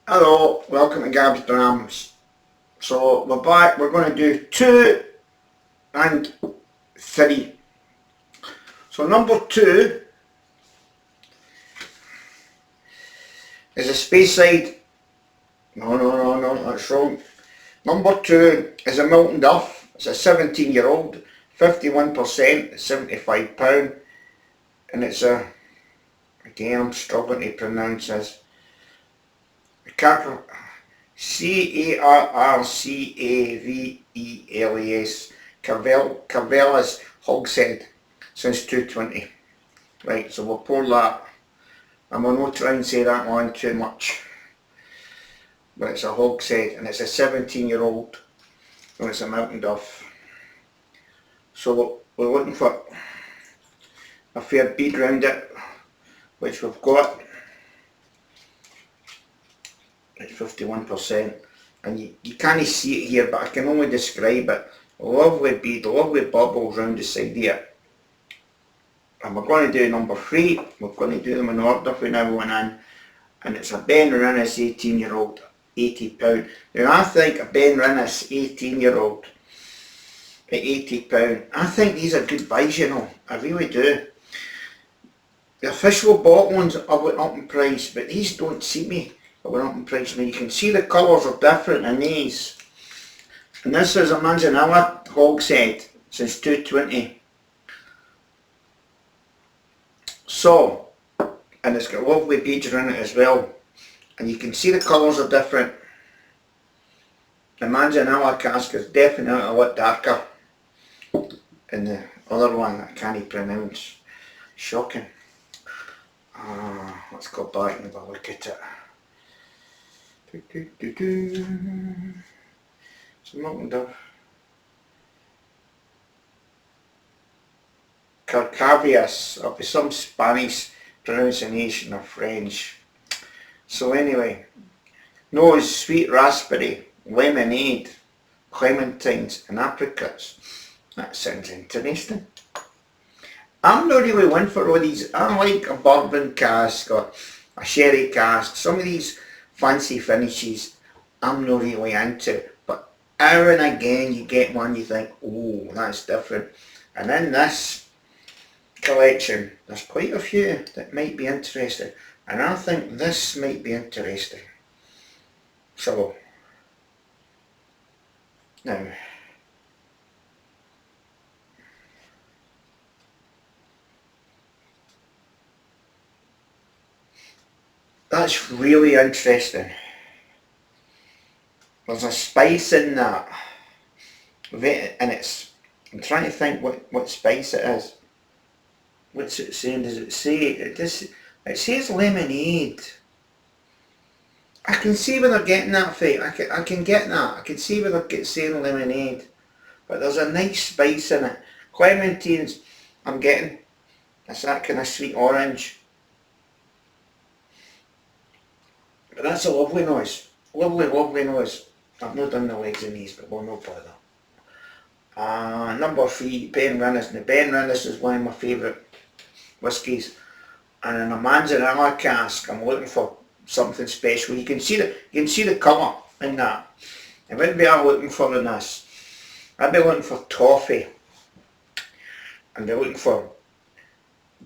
Hello, welcome to Gab's Drams. So we're back, we're going to do 2 and 3. So number 2 is a Speyside. No, that's wrong. Number 2 is a Miltonduff. It's a 17-year-old, 51%, £75. And it's again I'm struggling to pronounce this. Carcaveles, Carvelas Hogshead since 220. Right, so we'll pour that. And we'll not try and say that one too much. But it's a hogshead and it's a 17-year-old and it's a Miltonduff. So we're looking for a fair bead round it, which we've got. It's 51%, and you can't see it here, but I can only describe it. Lovely bead, lovely bubbles round the side here. And we're going to do number 3. We're going to do them in order from now on in. And it's a Benrinnes 18-year-old, £80. Now I think a Benrinnes 18-year-old at £80, I think these are good buys, you know. I really do. The official bought ones are went up in price, but these don't see me. Went up in price. Now you can see the colours are different in these. And this is a Manzanilla hogshead since 220. So, and it's got lovely beads in it as well. And you can see the colours are different. The Manzanilla cask is definitely a lot darker. And the other one I can't pronounce. Shocking. Let's go back and have a look at it. It's a Miltonduff. Carcavias, it'll be some Spanish pronunciation of French. So anyway, nose, sweet raspberry, lemonade, clementines and apricots. That sounds interesting. I'm not really one for all these. I like a bourbon cask or a sherry cask. Some of these fancy finishes I'm not really into, but every and again you get one you think, oh, that's different. And in this collection there's quite a few that might be interesting, and I think this might be interesting. So now that's really interesting. There's a spice in that, and it's, I'm trying to think what spice it is. What's it saying? Does it say, it says lemonade. I can see where they're getting that from. I can get that. I can see where they're saying lemonade. But there's a nice spice in it. Clementines I'm getting. It's that kind of sweet orange. But that's a lovely noise. Lovely noise. I've not done the legs in these, but we'll not bother. Number 3, Benrinnes. Now Benrinnes is one of my favourite whiskies. And in a Manzanilla cask, I'm looking for something special. You can see the colour in that. And what be I looking for in this? I'd be looking for toffee. And be looking for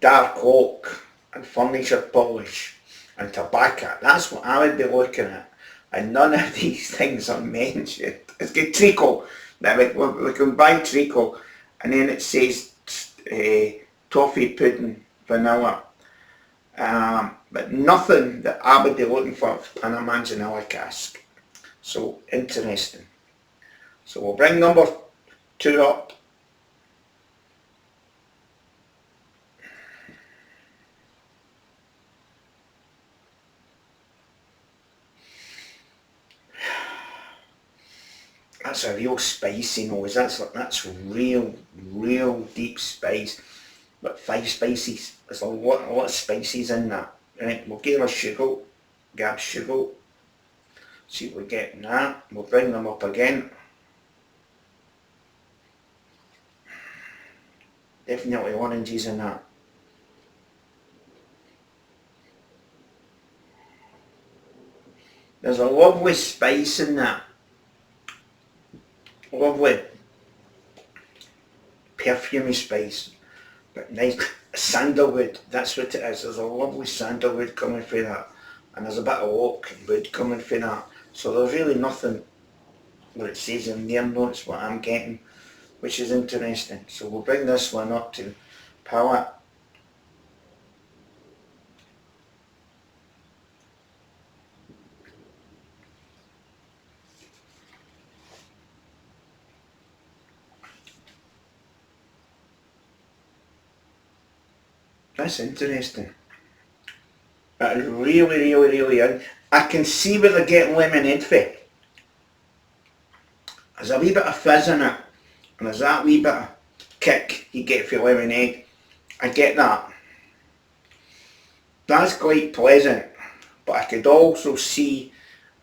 dark oak and furniture polish and tobacco. That's what I would be looking at. And none of these things are mentioned. It's got treacle. Now we can buy treacle, and then it says toffee pudding vanilla. But nothing that I would be looking for in a Manzanilla cask. So interesting. So we'll bring number 2 up. That's a real spicy nose. That's real deep spice. But 5 spices. There's a lot of spices in that. Right, we'll give them a sugar. Grab sugar. See what we get in that. We'll bring them up again. Definitely oranges in that. There's a lovely spice in that. Lovely perfumey spice. But nice sandalwood, that's what it is. There's a lovely sandalwood coming from that. And there's a bit of oak and wood coming from that. So there's really nothing what it says in their notes what I'm getting, which is interesting. So we'll bring this one up to palate. That's interesting. That is really in. I can see where they're getting lemonade for. There's a wee bit of fizz in it, and there's that wee bit of kick you get for lemonade. I get that. That's quite pleasant, but I could also see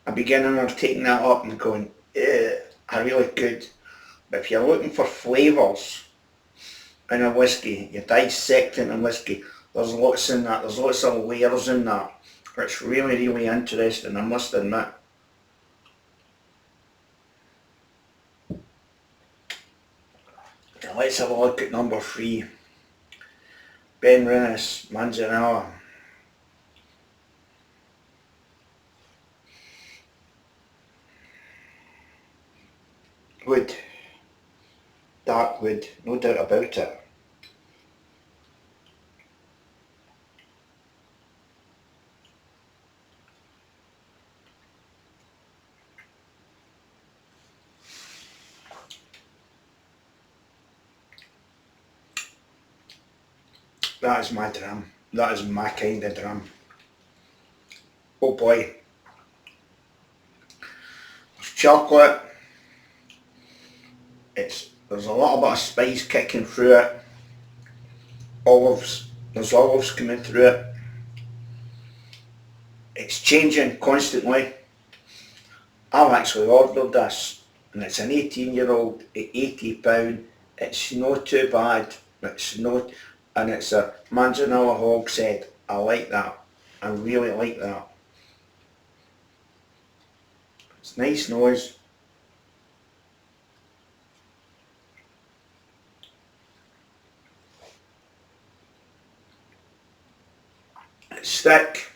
a beginner taking that up and going, I really could. But if you're looking for flavours in a whiskey, you're dissecting a whiskey, there's lots in that, there's lots of layers in that. It's really interesting, I must admit. Now let's have a look at number 3. Benrinnes, Manzanilla. Wood. Dark wood, no doubt about it. That is my dram. That is my kind of dram. Oh boy. There's chocolate. There's a little bit of spice kicking through it. Olives. There's olives coming through it. It's changing constantly. I've actually ordered this and it's an 18-year-old at £80. It's not too bad. It's not, and it's a Manzanilla hogshead. I like that. I really like that. It's nice nose. It's thick.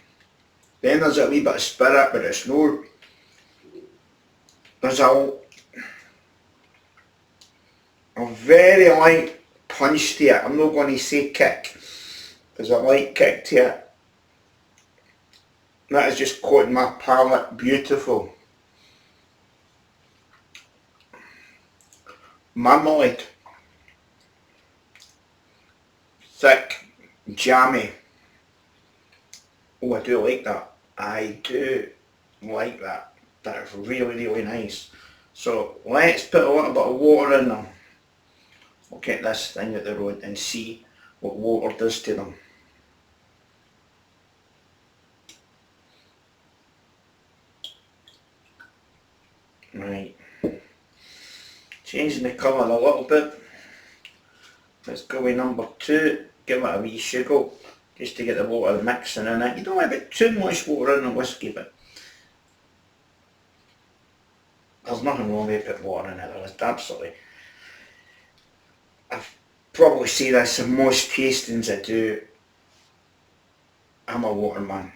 Then there's a wee bit of spirit, but it's no. There's a very light punch to it. I'm not going to say kick. There's a light kick to it. That is just coating my palate beautiful. Marmalade. Thick, jammy. Oh, I do like that. I do like that. That is really nice. So let's put a little bit of water in them. We'll get this thing out the road and see what water does to them. Right. Changing the colour a little bit. Let's go with number 2. Give it a wee sugar just to get the water mixing in it. You don't want to put too much water in a whiskey, but there's nothing wrong with putting water in it. There is absolutely. I've probably say this in most tastings I do. I'm a waterman.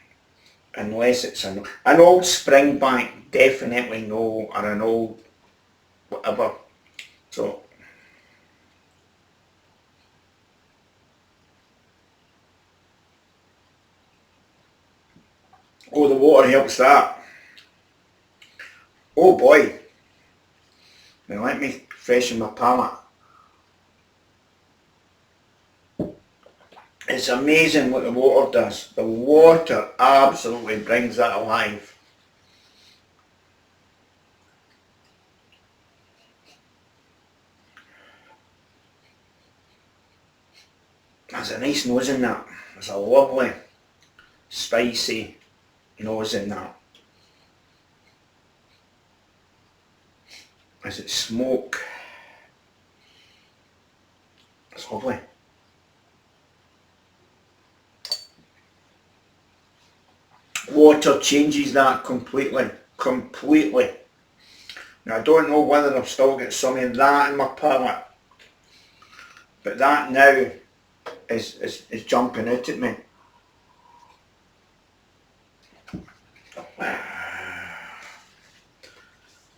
Unless it's an old Springbank, definitely no, or an old whatever. So oh, the water helps that. Oh boy. Now let me freshen my palate. It's amazing what the water does. The water absolutely brings that alive. There's a nice nose in that. There's a lovely, spicy nose in that. As it smoke. It's lovely. Water changes that completely. Completely. Now I don't know whether I've still got some of that in my palate, but that now is jumping out at me.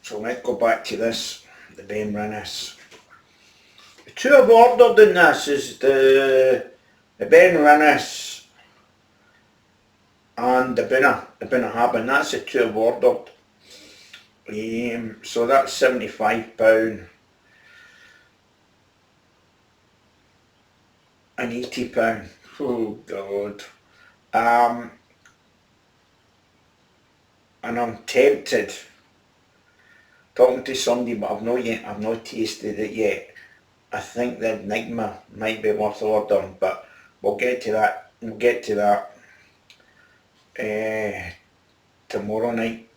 So let's go back to this, the Benrinnes. The two I've ordered in this is the Benrinnes and the Bunnahabhain. That's the two I've ordered. So that's £75 and £80. Oh God. And I'm tempted talking to somebody, but I've not tasted it yet. I think the Enigma might be worth ordering, but we'll get to that. We'll get to that tomorrow night,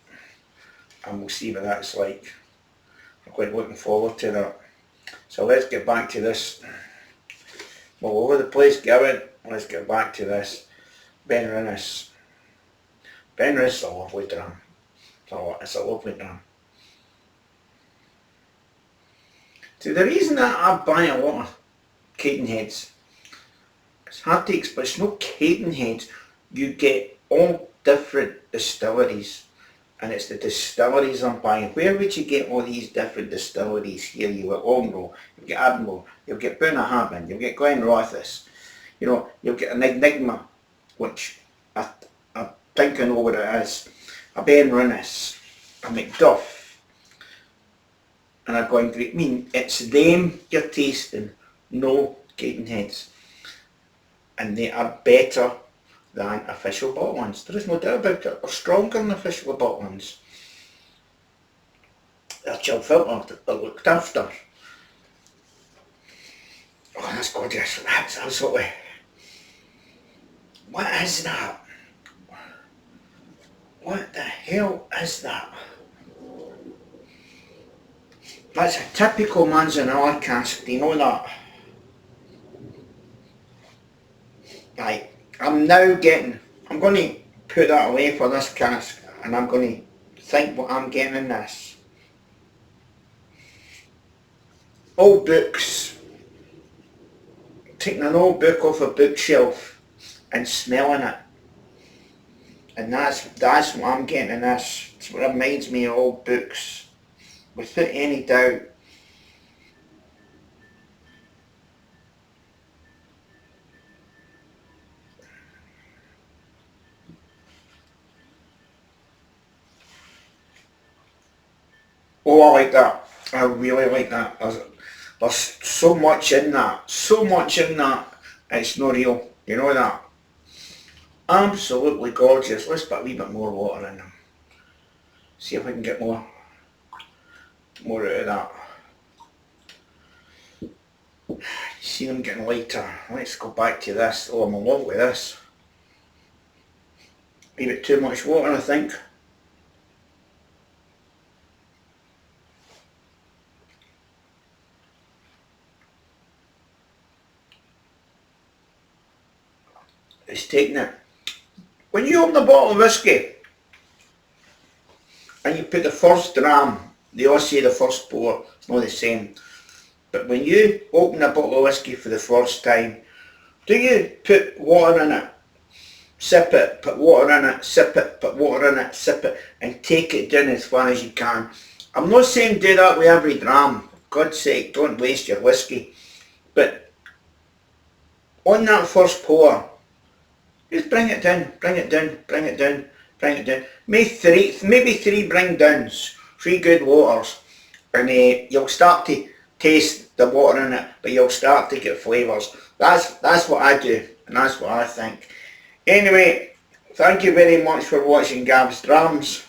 and we'll see what that's like. I'm quite looking forward to that. So let's get back to this. Well, all over the place going. Let's get back to this. Benrinnes. Benrinnes is a lovely dram. It's a lovely dram. So the reason that I buy a lot of Candenheads, it's hard to explain, it's no Candenheads. You get all different distilleries, and it's the distilleries I'm buying. Where would you get all these different distilleries here? You've got Longrow, you've got Admiral, you've got Bunnahabhain, you've got Glenrothes, you know, you've got an Enigma, which I think I know what it is, a Benrinnes, a Miltonduff, and a Glenrothes. I mean, it's them you're tasting, no Candenheads. And they are better than official bottle ones. There is no doubt about it. They're stronger than official bottle ones. They're chill filtered, they're looked after. Oh, that's gorgeous. That's absolutely... What is that? What the hell is that? That's a typical Manzanilla cask, do you know that? Right, I'm going to put that away for this cask, and I'm going to think what I'm getting in this. Old books. Taking an old book off a bookshelf and smelling it. And that's what I'm getting in this. It's what reminds me of old books, without any doubt. Oh, I like that. I really like that. There's so much in that. So much in that. It's not real. You know that? Absolutely gorgeous. Let's put a wee bit more water in them. See if we can get more out of that. See them getting lighter. Let's go back to this. Oh, I'm in love with this. A bit too much water, I think. It's taking it. When you open a bottle of whiskey and you put the first dram, they all say the first pour, it's not the same. But when you open a bottle of whiskey for the first time, do you put water in it, sip it, put water in it, sip it, put water in it, sip it, and take it down as far as you can? I'm not saying do that with every dram. For God's sake, don't waste your whiskey. But on that first pour, just bring it down, bring it down, bring it down, bring it down. Maybe three bring downs, 3 good waters, and you'll start to taste the water in it, but you'll start to get flavours. That's what I do, and that's what I think. Anyway, thank you very much for watching Gav's Drams.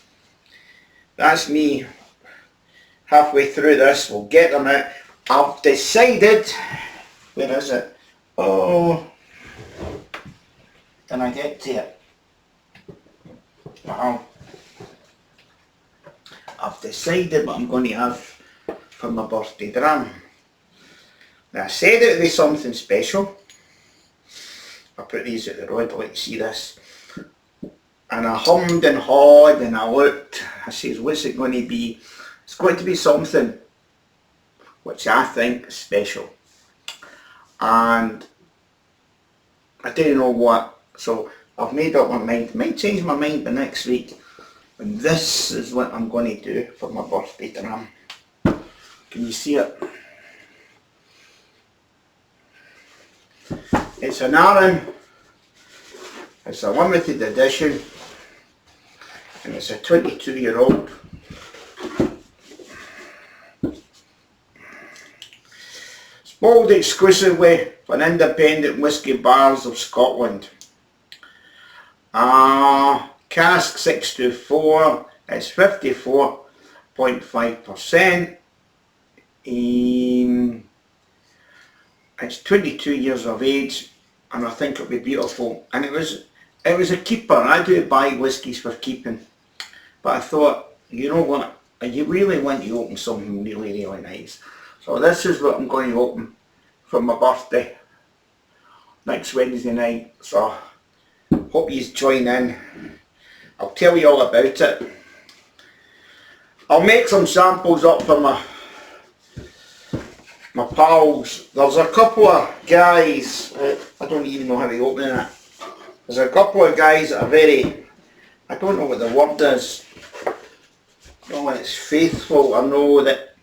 That's me halfway through this. We'll get them out. I've decided, where is it? Oh, can I get to it? Wow. I've decided what I'm going to have for my birthday dram. Now I said it would be something special. I put these at the road, I'd like to see this. And I hummed and hawed and I looked. I says, what's it going to be? It's going to be something which I think is special. And I didn't know what. So I've made up my mind. Might change my mind by next week. And this is what I'm going to do for my birthday dram. Can you see it? It's an Aran. It's a limited edition. And it's a 22-year-old. It's bottled exclusively for independent whisky bars of Scotland. Cask 624, it's 54.5%. It's 22 years of age, and I think it'll be beautiful. And it was a keeper. I do buy whiskies for keeping, but I thought, you know what, you really want to open something really, really nice. So this is what I'm going to open for my birthday next Wednesday night. So hope you join in. I'll tell you all about it. I'll make some samples up for my pals. There's a couple of guys, I don't even know how to open it. There's a couple of guys that are very, I don't know what the word is. I know when it's faithful. I know that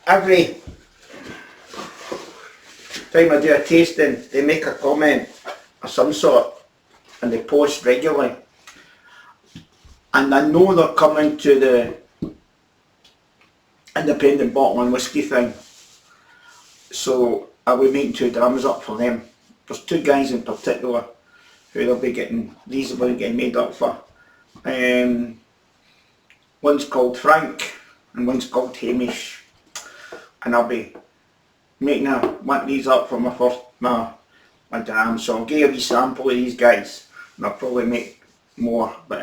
every time I do a tasting, they make a comment of some sort and they post regularly. And I know they're coming to the independent bottling whisky thing. So I will be making 2 drams up for them. There's 2 guys in particular who they'll be getting, these will be getting made up for. One's called Frank and one's called Hamish. And I'll be making one of these up for my first my dram. So I'll give you a wee sample of these guys, and I'll probably make more. But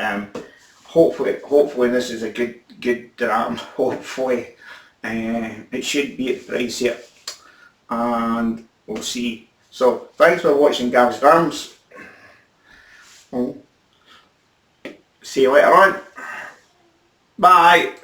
hopefully this is a good dram. Hopefully it should be at the price here, and we'll see. So thanks for watching Gav's Drams. See you later on. Bye.